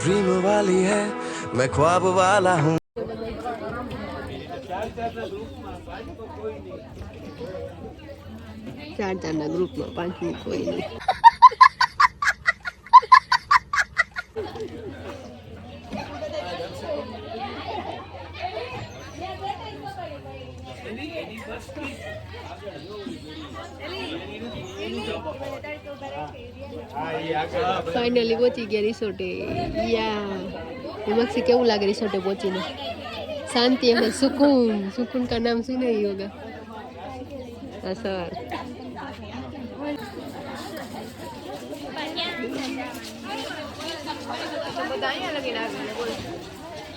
Dream वाली है मैं ख्वाब वाला हूँ 4 જણના ગ્રુપમાં 5મી કોઈ નહીં. ફાઇનલી પહોંચી ગયા રિસોર્ટે. યા હિમક્ષી કેવું લાગે રિસોર્ટે પહોંચીને? शांति है, सुकून. सुकून का नाम सुना ही होगा. सर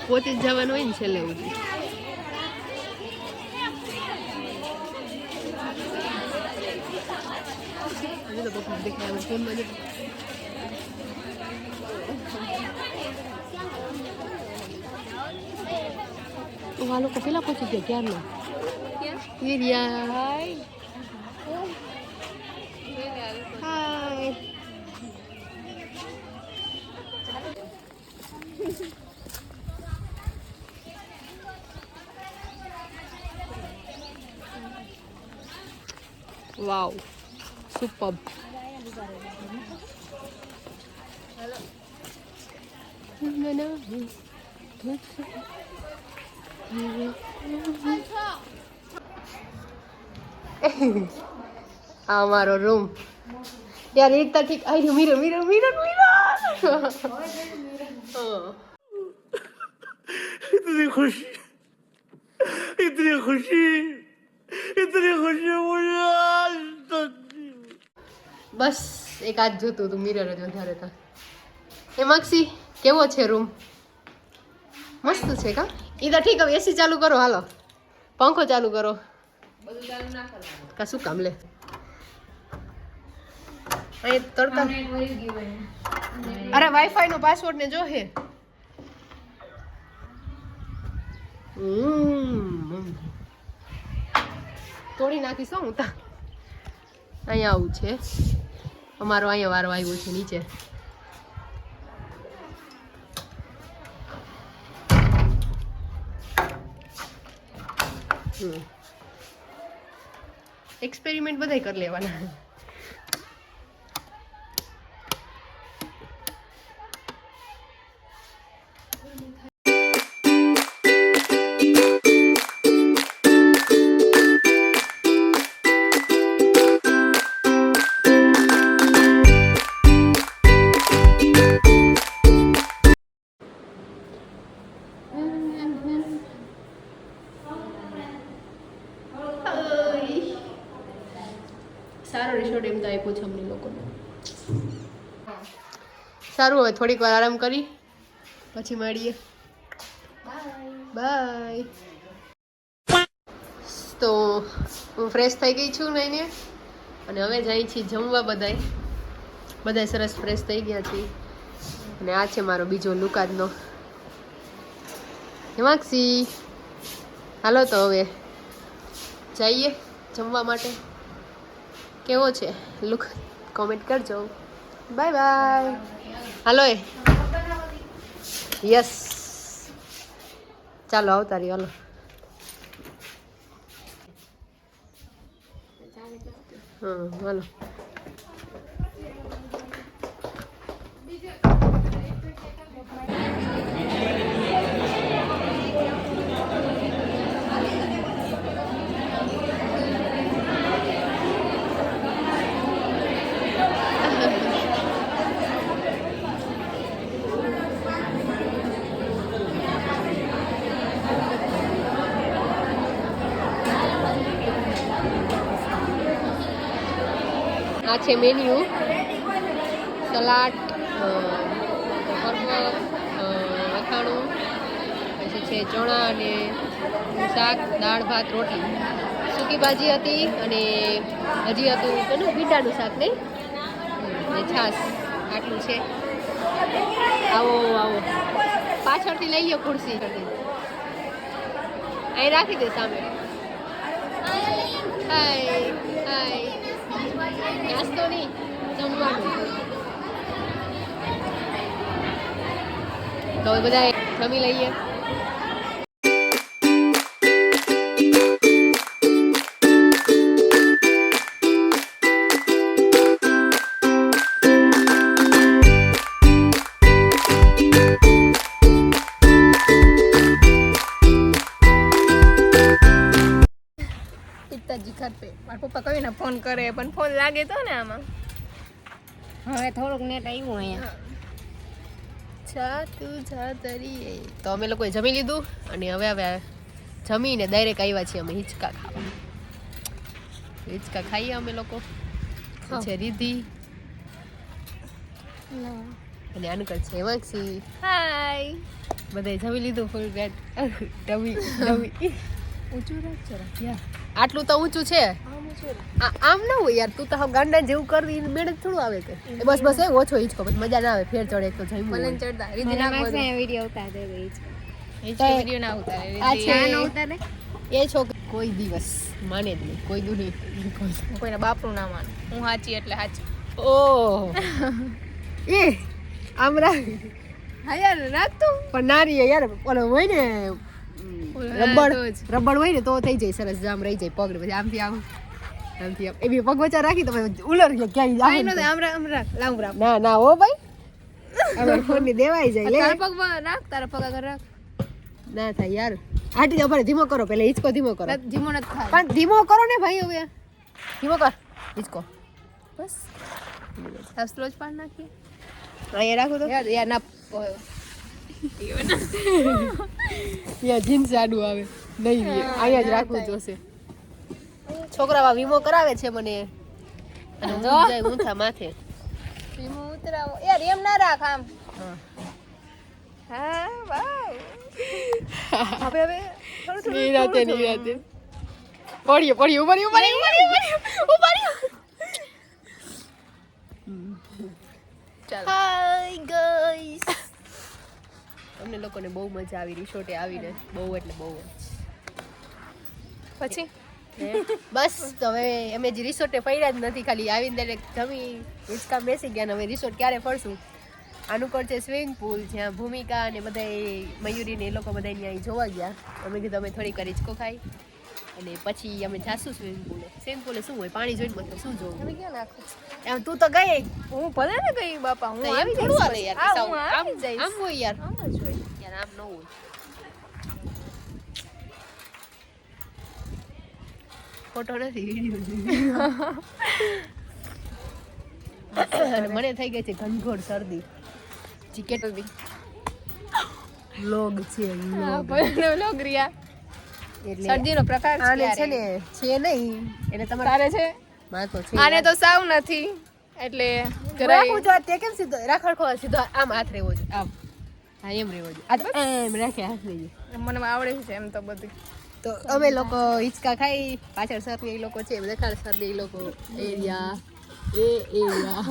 પોતે જ જવાનું હોય ને છેલ્લે સુધી. આ લોકો પેલા પહોંચી ગયા ક્યારના. હાય વાવ સુપર્બ. આ મારો રૂમ યાર એકતા ઠીક. આઈ મિરર મિરર મિરર મિરર. इतनी खुशी इतनी खुशी इतनी खुशी मुझे आज तक. બસ એક આજ જોતું હતું મિરર જ વધારે હતા. એ માક્ષી કેવો છે રૂમ? મસ્ત છે કા? ઈ તો ઠીક. હવે એસી ચાલુ કરો. હાલો પંખો ચાલુ કરો. બધું ચાલુ ના કરવાનું કા શું કામ લે? અહીં તડકા. અરે વાઈફાઈ નો પાસવર્ડ ને જો હે. તોડી નાખીશ હું તા. અહીંયા આવું છે અમારો. અહીંયા વારો આવ્યો છે નીચે. એક્સપેરિમેન્ટ બધાય કરી લેવાના. સારો રિસોર્ટ એમ તો આપ્યો છે અમને લોકોને. સારું હવે થોડીક વાર આરામ કરી પછી મળીએ. બાય. તો હું ફ્રેશ થઈ ગઈ છું નઈને અને હવે જાય છીએ જમવા. બધાય સરસ ફ્રેશ થઈ ગયા છે. અને આ છે મારો બીજો લુક આજનો. હિમાક્ષી હાલો તો હવે જઈએ જમવા માટે. કેવો છે લુક કોમેન્ટ કરજો. Bye bye. હાલો એ યસ ચાલો આવતા રહ્યો. હાલો હાલો. આ છે મેન્યુ. સલાડ, અથાણું, પછી છે ચણા અને શાક, દાળ ભાત રોટલી, સૂકી ભાજી હતી અને હજી હતું એનું ભીંડાનું શાક નહીં ને છાશ. આટલું છે. આવો આવો પાછળથી લઈ લો ખુરશી. અહીં રાખી દે સામે. હાય હાય. નાસ્તો નહીં જમવાનું. તો હવે બધા જમી લઈએ. પિતાજી ઘર પે મારા પપ્પા કવિને ફોન કરે પણ ફોન લાગે તો ને આમાં હવે થોડુંક નેટ આવ્યું અહીંયા. તરી તો અમે લોકોએ જમી લીધું અને હવે જમીને ડાયરેક્ટ આવ્યા છીએ અમે હિંચકા ખાવા. હિંચકા ખાઈએ અમે લોકો. છે રીધી અને આનુકર છે હેમાંક્ષી. હાય બધાએ જમી લીધું ફૂલ પેટ. ડમી ઊંચું રાખ જરા. આટલું તો ઊંચું છે. આમ ના હોય યાર, તું તો હવે ગાંડા જેવું કરી મેળ થોડું આવે કે બસ બસ એ ઓછો હિંચકો પછી મજા ના આવે. ફેર ચડે એક તો જમ્યું મને હોય. ચડતા રીતિ ના વિડિયો ઉતારે વિડિયો ના ઉતારે આ છે ઉતારે એ છોકરી કોઈ દિવસ માને જ નહીં, કોઈ દુ નહીં. કોઈના બાપનું ના માનું. હું સાચી એટલે સાચી. ઓહ એ આમ રાખ. હા યાર રાખતો પણ નારી યાર ઓલો હોય ને રબડ તો જ. રબડ હોય ને તો થઈ જાય સરસ, જામ રહી જાય પગ ને પછી આમથી આમ આમથી આમ એવી પગ વચ્ચા રાખી તો પછી ઉલર ગયા ક્યાંય આઈ નો જાય. આમ રાખ લાવ રાખ ના ના હો ભાઈ, હવે ફોન ની દેવાઈ જાય. લે તારા પગ રાખ તારા પગ આગળ રાખ. ના થાય યાર. આટી ઉપર ધીમો કરો, પેલા હિંચકો ધીમો કરો. ધીમો નથી થાય પણ ધીમો કરો ને ભાઈ, હવે ધીમો કર હિંચકો. બસ આ સ્લો જ પાડ નાખીએ. અહીંયા રાખો તો યાર યાર ના યાર જીન્સ આડું આવે નહીં રે, અહીંયા જ રાખવું જોશે. છોકરાવા વીમો કરાવે છે મને અને હું જાય ઊંચા માથે. ધીમો ઉતરાવો યાર એમ ના રાખ આમ. હા હા વાવ હવે હવે થોડું નિરાતે નિરાતે પડીએ પડીએ ઉભરી ઉભરી ઉભરી. ચાલ હાય ગાઈસ, અમને લોકોને બહુ મજા આવી રિસોર્ટે આવીને, બહુ એટલે બહુ જ. પછી બસ તો હવે અમે જે રિસોર્ટે ફર્યા જ નથી, ખાલી આવીને ડાયરેક્ટ જમી હિંચકા બેસી ગયા ને હવે રિસોર્ટ ક્યારે ફરશું. આનુકર છે સ્વિમિંગ પુલ, જ્યાં ભૂમિકા અને બધા મયુરી ને એ લોકો બધા ત્યાં જોવા ગયા. અમે કીધું અમે થોડીક વાર હિંચકો ખાઈ અને પછી અમે જાશું સ્વિમિંગ પુલે. સ્વિમિંગ પુલે શું હોય, પાણી જોઈને મતલબ શું જોવું. તમે ક્યાં નાખો છો? એમ તું તો ગઈ હું ભલે ને ગઈ બાપા, હું તો એમ આવી થોડું જઈશ હાલે યાર. હા, સાવ હું આમ આવી જઈશ. આમ હોય યાર, આમ જ હોય. યાર આમ ન હોય. ફોટો નથી, વિડીયો. અને મને થઈ ગઈ છે ઘનઘોર શરદી. ચિકેટ લોગ છે હા, લોગ. ભલે લોગરિયા. એટલે શરદીનો પ્રકાર છે આને છે યાર ને છે નહીં એટલે તમારે તારે છે માં તો છે. આને તો સાવ નથી એટલે જરાય રાખવું જો તે કેમ સીધો રાખડખો સીધો આમ હાથ રહેવો જોઈએ, આમ હા એમ રહેવો જોઈએ. આ તો એમ રાખે હાથ લઈ જાય. મને આવડે છે એમ તો બધું. તો અમે લોકો હિંચકા ખાઈ, પાછળ સર ને એ લોકો છે દેખાડ સર ને એ લોકો એરિયા એ એરિયા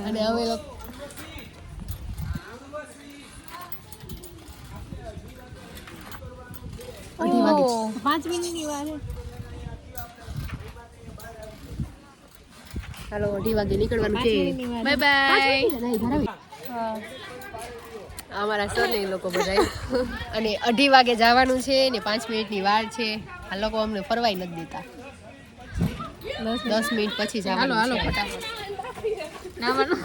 અને અમે લોકો અઢી વાગે છે. 5 મિનિટની વાર છે. હાલો 2:30 વાગે નીકળવાનું છે. Bye bye. અમારા સર ને એ લોકો બધા અને 2:30 વાગે જવાનું છે ને 5 મિનિટની વાર છે. આ લોકો અમને ફરવાય નથી દેતા. 10 મિનિટ પછી જવાનું હાલો છે. ફટાફટ નાવાનું.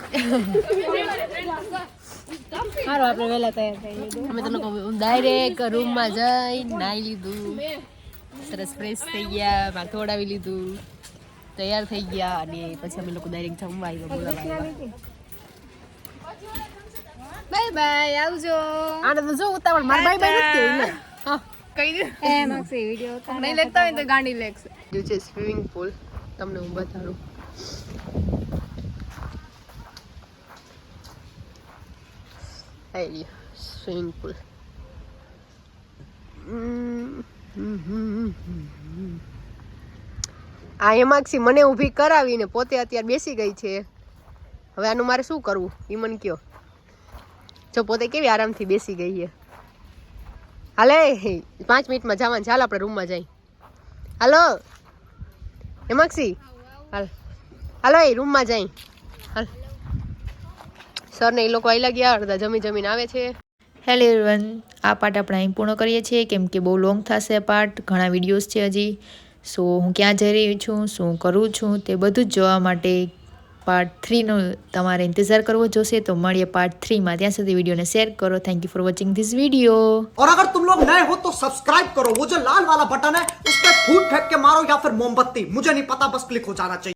હાલો આપણે વહેલા તૈયાર થઈ લીધું. અમે તો લોકો ડાયરેક્ટ રૂમમાં જઈ નાઈ લીધું, સરસ ફ્રેશ થઈ ગયા, માથું ઓડાવી લીધું, તૈયાર થઈ ગયા અને પછી અમે લોકો ડાયરેક્ટ જમવા આવ્યા, બોલાવા આવ્યા. બાય બાય આવજો. આને તો જો ઉતાવળ માર બાય બાય નથી કહી. હા કઈ દે નહીં લેતા હોય તો ગાંડી લેગશે. જો છે સ્વિમિંગ પુલ, તમને હું બતાડું. આઈ સ્વિમિંગ પુલ. આ હેમાક્ષી મને ઊભી કરાવીને પોતે અત્યારે બેસી ગઈ છે. હવે આનું મારે શું કરવું એ મને કયો. જો પોતે કેવી આરામથી બેસી ગઈ છે. હાલે 5 મિનિટમાં જવાનું, ચાલ આપણે રૂમમાં જઈ. હાલો હેમાક્ષી, હાલ હાલો એ રૂમમાં જઈ. હાલ સર ને એ લોકો આયલા ગયા, અડધા જમીને આવે છે. હેલો એવરીવન, આ પાર્ટ આપણે અહીં પૂર્ણ કરીએ છીએ કેમ કે બહુ લોંગ થશે પાર્ટ, ઘણા વિડીયોઝ છે હજી. સો હું ક્યાં જઈ રહી છું, શું કરું છું, તે બધું જ જોવા માટે પાર્ટ 3નો તમારે ઇંતજાર કરવો જોશે. તો મળીએ પાર્ટ 3માં. ત્યાં સુધી વિડીયોને શેર કરો. Thank you for watching this video. और अगर तुम लोग नए हो तो सब्सक्राइब करो, वो जो लाल वाला बटन है उस पर फूट फेंक के मारो या फिर मोमबत्ती, मुझे नहीं पता, बस क्लिक हो जाना चाहिए.